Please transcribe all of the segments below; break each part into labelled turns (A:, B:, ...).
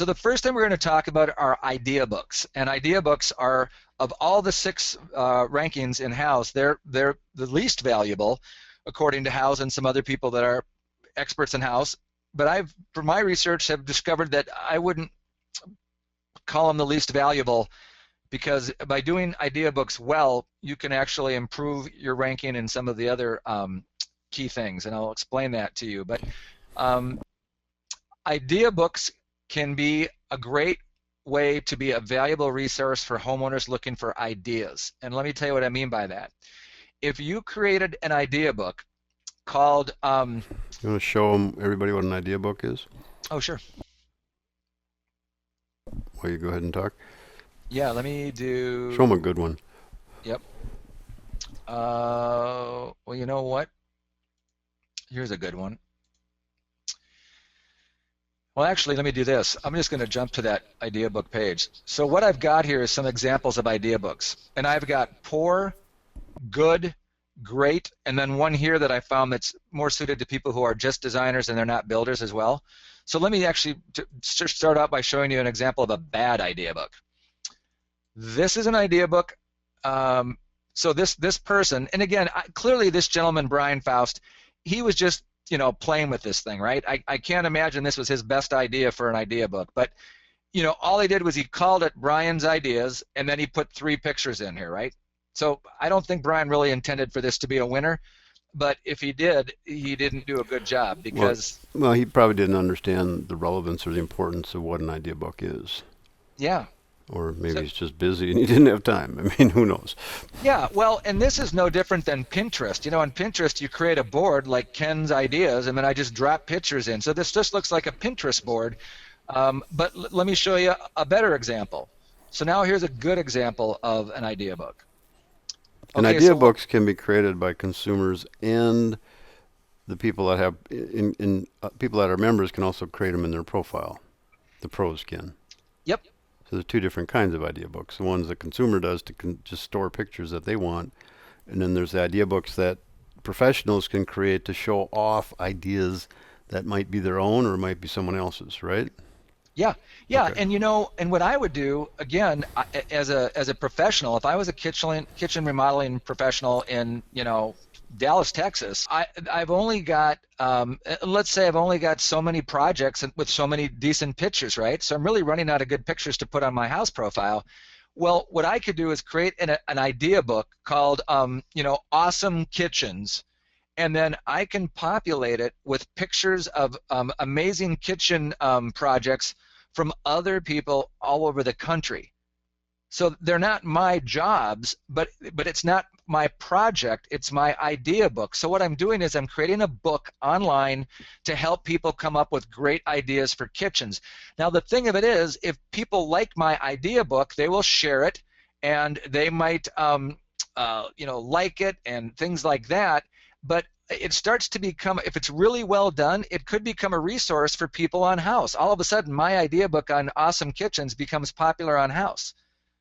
A: So the first thing we're going to talk about are idea books, and idea books are, of all the 6 rankings in Houzz, they're the least valuable, according to Houzz and some other people that are experts in Houzz. But I've, from my research, have discovered that I wouldn't call them the least valuable, because by doing idea books well, you can actually improve your ranking in some of the other key things, and I'll explain that to you. But idea books can be a great way to be a valuable resource for homeowners looking for ideas. And let me tell you what I mean by that. If you created an idea book called...
B: You want to show everybody what an idea book is?
A: Oh, sure.
B: Well, you go ahead and talk.
A: Yeah, let me do...
B: Show them a good one.
A: Yep. Well, you know what? Here's a good one. Well, actually, let me do this. I'm just going to jump to that idea book page. So what I've got here is some examples of idea books. And I've got poor, good, great, and then one here that I found that's more suited to people who are just designers and they're not builders as well. So let me actually start out by showing you an example of a bad idea book. This is an idea book. So this person, and again, clearly this gentleman, Brian Faust, he was just, you know, playing with this thing, right? I can't imagine this was his best idea for an idea book. But, you know, all he did was he called it Brian's Ideas, and then he put 3 pictures in here, right? So I don't think Brian really intended for this to be a winner. But if he did, he didn't do a good job, because...
B: Well, he probably didn't understand the relevance or the importance of what an idea book is.
A: Yeah.
B: Or maybe he's just busy and he didn't have time. I mean, who knows?
A: Yeah, well, and this is no different than Pinterest. You know, on Pinterest, you create a board like Ken's Ideas, and then I just drop pictures in. So this just looks like a Pinterest board. But let me show you a better example. So now here's a good example of an idea book.
B: And idea books can be created by consumers, and the people that have people that are members can also create them in their profile. The pros can.
A: Yep.
B: So there's 2 different kinds of idea books. The ones the consumer does to just store pictures that they want, and then there's the idea books that professionals can create to show off ideas that might be their own or might be someone else's, right?
A: Yeah, yeah,
B: Okay.
A: and you know, and what I would do, again, as a professional, if I was a kitchen remodeling professional in, you know, Dallas, Texas, I've only got, let's say I've only got so many projects with so many decent pictures, right? So I'm really running out of good pictures to put on my house profile. Well, what I could do is create an idea book called, you know, Awesome Kitchens, and then I can populate it with pictures of amazing kitchen projects from other people all over the country. So they're not my jobs, but it's not my project, it's my idea book. So what I'm doing is I'm creating a book online to help people come up with great ideas for kitchens. Now the thing of it is, if people like my idea book, they will share it, and they might you know, like it and things like that. But it starts to become, if it's really well done, it could become a resource for people on Houzz. All of a sudden, my idea book on Awesome Kitchens becomes popular on Houzz,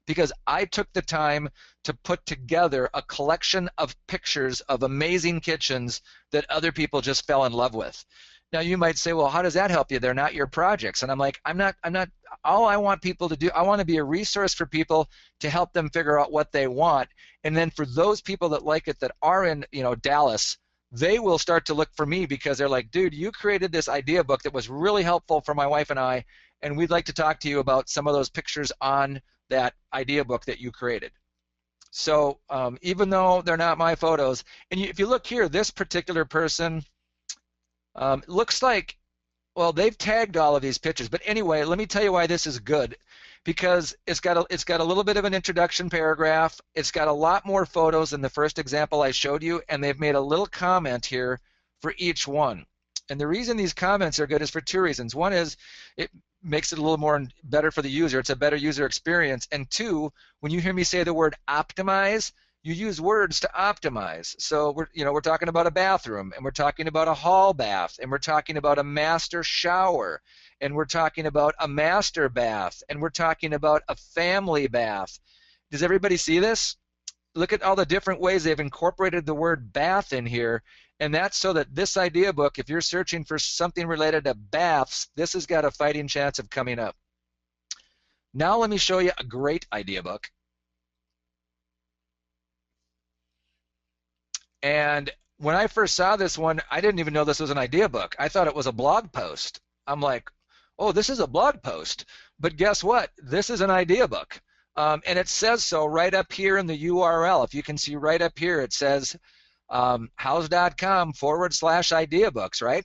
A: because I took the time to put together a collection of pictures of amazing kitchens that other people just fell in love with. Now you might say, well, how does that help you? They're not your projects. And I'm like, I'm not, all I want people to do, I want to be a resource for people to help them figure out what they want. And then for those people that like it, that are in, you know, Dallas, they will start to look for me, because they're like, dude, you created this idea book that was really helpful for my wife and I, and we'd like to talk to you about some of those pictures on that idea book that you created. So even though they're not my photos, and if you look here, this particular person looks like, well, they've tagged all of these pictures. But anyway, let me tell you why this is good, because it's got a little bit of an introduction paragraph. It's got a lot more photos than the first example I showed you, and they've made a little comment here for each one. And the reason these comments are good is for 2 reasons. One is it makes it a little more better for the user. It's a better user experience. And 2, when you hear me say the word optimize, you use words to optimize. So we're talking about a bathroom, and we're talking about a hall bath, and we're talking about a master shower, and we're talking about a master bath, and we're talking about a family bath. Does everybody see this? Look at all the different ways they've incorporated the word bath in here, and that's so that this idea book, if you're searching for something related to baths, this has got a fighting chance of coming up. Now let me show you a great idea book. And when I first saw this one, I didn't even know this was an idea book. I thought it was a blog post. I'm like, oh, this is a blog post. But guess what? This is an idea book. And it says so right up here in the URL. If you can see right up here, it says houzz.com/ideabooks, right?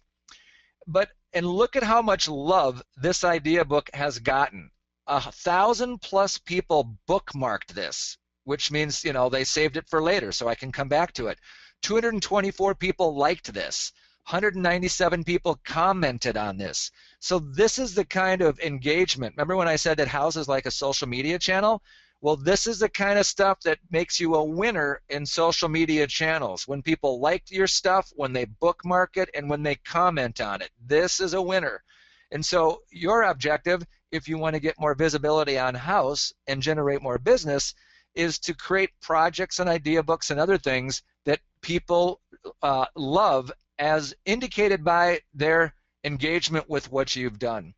A: And look at how much love this idea book has gotten. 1,000+ people bookmarked this, which means, you know, they saved it for later so I can come back to it. 224 people liked this. 197 people commented on this. So this is the kind of engagement. Remember when I said that Houzz is like a social media channel? Well, this is the kind of stuff that makes you a winner in social media channels. When people like your stuff, when they bookmark it, and when they comment on it. This is a winner. And so your objective, if you want to get more visibility on Houzz and generate more business, is to create projects and idea books and other things that people love, as indicated by their engagement with what you've done.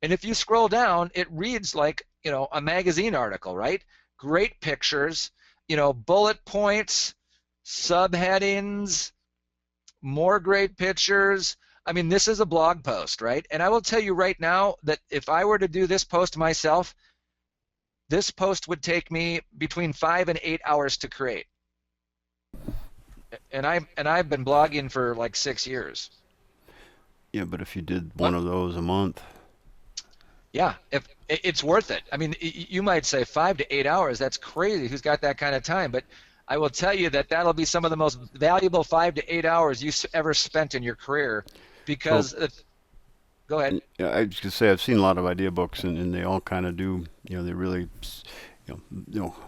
A: And if you scroll down, it reads like, you know, a magazine article, right? Great pictures, you know, bullet points, subheadings, more great pictures. I mean, this is a blog post, right? And I will tell you right now that if I were to do this post myself, this post would take me between 5 and 8 hours to create. And I've been blogging for like 6 years.
B: Yeah, but if you did one of those a month.
A: Yeah, if it's worth it. I mean, you might say 5 to 8 hours. That's crazy. Who's got that kind of time? But I will tell you that that'll be some of the most valuable 5 to 8 hours you ever spent in your career, because. Go ahead.
B: Yeah, I was going to say I've seen a lot of idea books, and they all kind of do. You know, they really,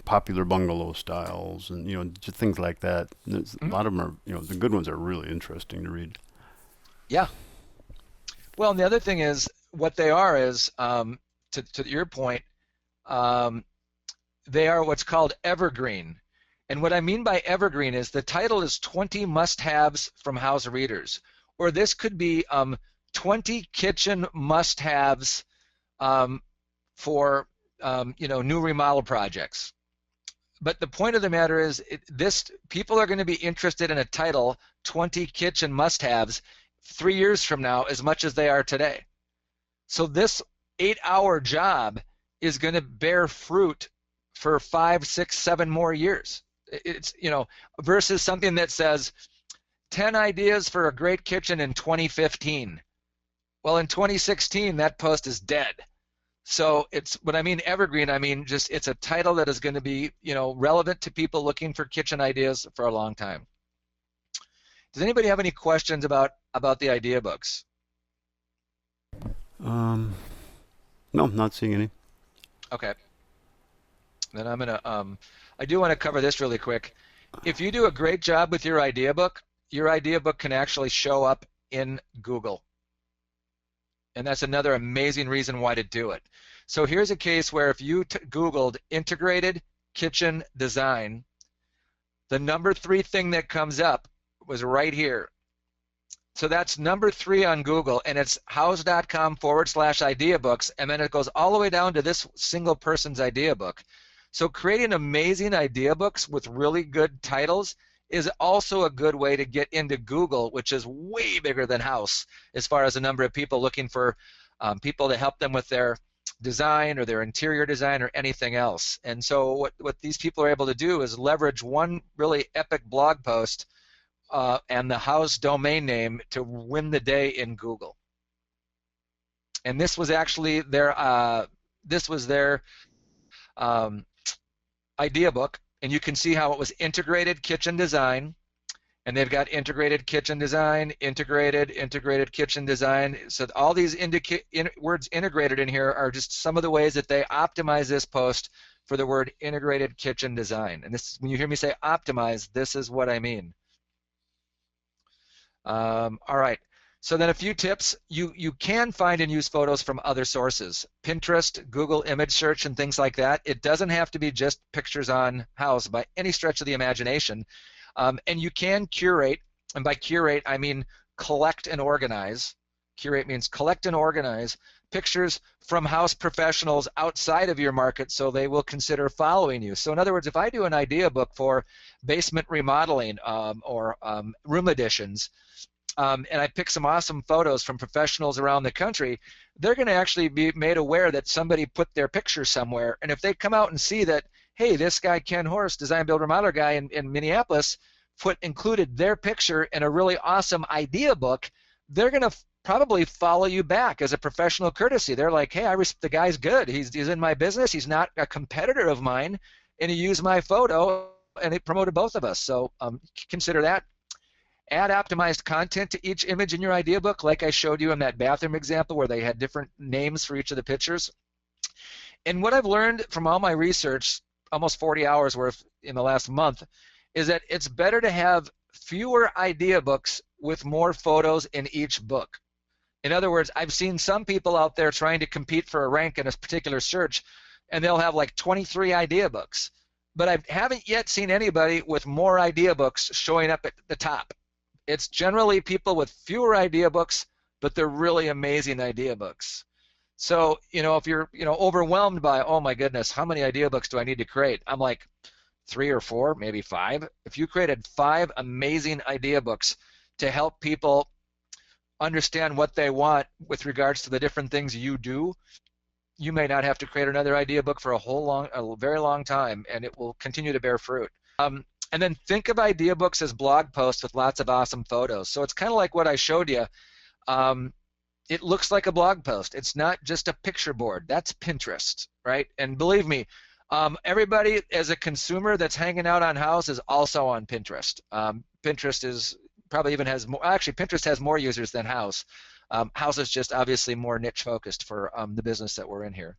B: popular bungalow styles, and just things like that. A lot of them are, the good ones are really interesting to read.
A: Yeah. Well, and the other thing is, what they are is, to your point, they are what's called evergreen. And what I mean by evergreen is the title is 20 must-haves from Houzz readers, or this could be 20 kitchen must-haves for new remodel projects. But the point of the matter is, people are going to be interested in a title, 20 kitchen must-haves, 3 years from now as much as they are today. So this 8-hour job is going to bear fruit for 5, 6, 7 more years. It's, versus something that says 10 ideas for a great kitchen in 2015. Well, in 2016, that post is dead. So it's, when I mean evergreen, I mean just it's a title that is going to be, relevant to people looking for kitchen ideas for a long time. Does anybody have any questions about the idea books?
B: No, not seeing any.
A: Okay. Then I'm gonna I do want to cover this really quick. If you do a great job with your idea book can actually show up in Google. And that's another amazing reason why to do it. So here's a case where if you Googled integrated kitchen design, the number 3 thing that comes up was right here. So that's number 3 on Google, and it's houzz.com/ideabooks, and then it goes all the way down to this single person's idea book. So creating amazing idea books with really good titles is also a good way to get into Google, which is way bigger than Houzz as far as the number of people looking for people to help them with their design or their interior design or anything else. And so what these people are able to do is leverage one really epic blog post and the Houzz domain name to win the day in Google. And this was actually their idea book, and you can see how it was integrated kitchen design, and they've got integrated kitchen design, integrated kitchen design. So all these words integrated in here are just some of the ways that they optimize this post for the word integrated kitchen design. And this, when you hear me say optimize, this is what I mean. All right. So then a few tips. You can find and use photos from other sources. Pinterest, Google image search, and things like that. It doesn't have to be just pictures on Houzz by any stretch of the imagination. And you can curate, and by curate I mean collect and organize. Curate means collect and organize pictures from house professionals outside of your market so they will consider following you. So in other words, if I do an idea book for basement remodeling or room additions, and I pick some awesome photos from professionals around the country, they're going to actually be made aware that somebody put their picture somewhere. And if they come out and see that, hey, this guy, Ken Horst, design build remodeler guy in Minneapolis, included their picture in a really awesome idea book, they're going to probably follow you back as a professional courtesy. They're like, hey, the guy's good. He's in my business. He's not a competitor of mine, and he used my photo, and it promoted both of us. So consider that. Add optimized content to each image in your idea book, like I showed you in that bathroom example where they had different names for each of the pictures. And what I've learned from all my research, almost 40 hours worth in the last month, is that it's better to have fewer idea books with more photos in each book. In other words, I've seen some people out there trying to compete for a rank in a particular search, and they'll have like 23 idea books. But I haven't yet seen anybody with more idea books showing up at the top. It's generally people with fewer idea books, but they're really amazing idea books. So, if you're, overwhelmed by, oh my goodness, how many idea books do I need to create? I'm like 3 or 4, maybe 5. If you created 5 amazing idea books to help people understand what they want with regards to the different things you do, you may not have to create another idea book for a very long time, and it will continue to bear fruit. And then think of idea books as blog posts with lots of awesome photos. So it's kind of like what I showed you. It looks like a blog post. It's not just a picture board. That's Pinterest, right? And believe me, everybody as a consumer that's hanging out on Houzz is also on Pinterest. Pinterest probably even has more. Actually, Pinterest has more users than Houzz. Houzz is just obviously more niche focused for the business that we're in here.